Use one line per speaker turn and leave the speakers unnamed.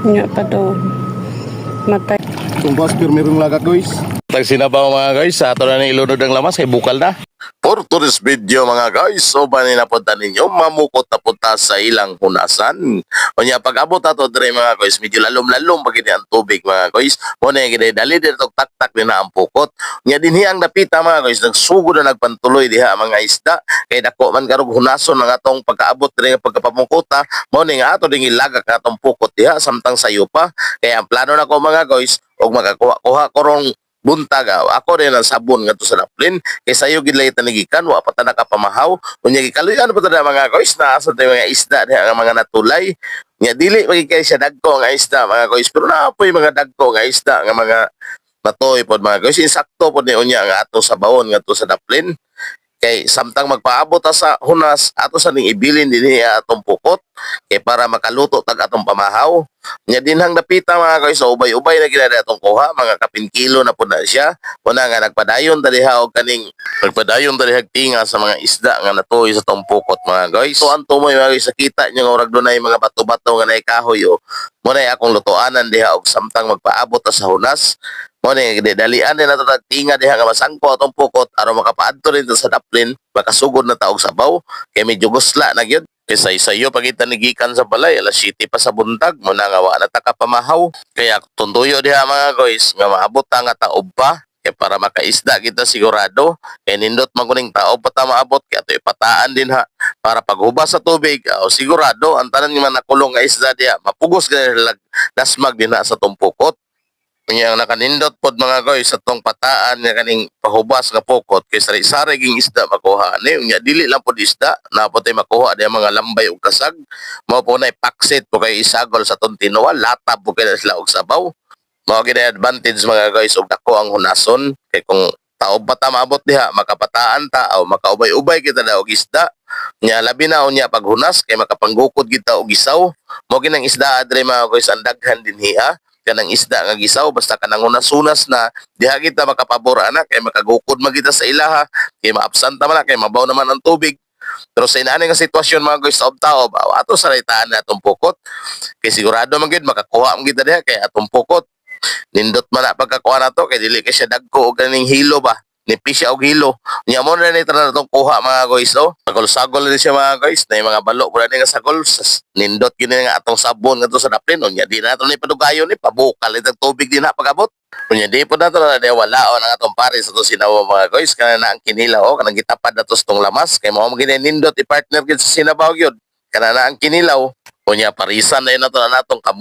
Nya pa to. Matay.
Sumpah pirmirong laga guys.
Tag sinabaw mga guys, sa ato na ni ilunod ng lamas kay bukal na. For today's video mga guys, so bani na punta ninyo, mamukot na punta sa ilang hunasan. O niya, pag abot ato dire mga guys, medyo lalom-lalom pag ang tubig mga guys. Muna yung dali dito tak-tak din na ang pukot. Niya din hiyang napita mga guys, nagsugod na nagpantuloy diha mga isda. Kay dako man karog hunason ng atong pagkaabot dire pagkapamukota. Muna nga ato ding ilagak na atong pukot diha, samtang sayo pa. Kaya ang plano na ko mga guys, og makakuha ko rong buntag ako rin ang sabon nga to sa daplin kay sayo gid lay tanigikan wa pa ta nakapamahaw unya gikaluyan pa ta mga guys na asa tay mga isda nga mga natulay nya dili magikay siya dagko nga isda mga guys pero naapoy mga dagko nga isda nga mga matoy pod mga guys insakto pod ni unya nga ato sa bawon nga to sa daplin kay samtang magpaabot ta sa hunas ato sa ning ibilin dinhi atong pukot kay para makaluto tag atong pamahaw nya dinhang napita mga guys so ubay-ubay na ginada atong kuha mga kapin kilo na pud na siya una nga nagpadayon ta diha og kaning nagpadayon ta diha tinga sa mga isda nga natuy sa atong pukot mga guys so ang tumoy mga guys nakita nyo nga urag dunay mga bato-bato nga nay kahoy o muna akong lutuanan diha og samtang magpaabot ta sa hunas mo ni dalian din nato tinga diha nga masangko atong pukot aron makapaadto rin sa daplin makasugod na taog sabaw kay medyo gusla na gyud kaysa isayo pagita nigikan sa balay alas 7 pa sa buntag mo na nga wa na ta kapamahaw kaya tunduyo diha mga guys nga maabot ta nga taob pa kay para makaisda kita sigurado kay nindot man kuning taob pa ta maabot kay ato ipataan din ha para paghubas sa tubig sigurado ang tanan nga nakulong nga isda diha mapugos gyud dasmag din na sa tumpukot yang nakanindot pod mga guys sa tong pataan nga kaning pahubas nga pukot kay sari-sari ging isda makuha ni unya dili lang pod isda na pod tay makuha diha mga lambay ug kasag mao po na paksit po kay isagol sa tong tinuwa latab po kay sila og sabaw mao gid advantage mga guys og dako ang hunason kay kung taob pa ta maabot diha makapataan ta o makaubay-ubay kita daw og isda nya labi na unya paghunas kay makapanggukod kita og isaw mao ginang isda adre mga guys ang daghan dinhi kanang isda nga gisaw basta kanang hunas-hunas na diha kita makapabor ana kay makagukod magita sa ilaha kay maabsanta man kay mabaw naman ang tubig pero sa inaani nga sitwasyon mga guys taob-taob ato sa raytaan na atong pukot kay sigurado man gid makakuha man kita diha kay atong pukot nindot man na pagkakuha nato kay dili kay siya dagko og kaning hilo ba nipis siya og hilo nya mo na ni tanan natong kuha mga guys sagol-sagol din siya mga guys na mga balo pura ni nga sagol nindot gini nga atong sabon nga to sa daplin nya di nato ni padugayon ni pabukal itong tubig din na pagabot nya di po nato na walaon ang atong pare sa to sinabaw mga guys kana na ang kinilaw kanang gitapad nato sa tong lamas kay mao gini nindot i-partner gid sa sinabaw gyud kana na ang kinilaw unya parisan na nato na natong kamot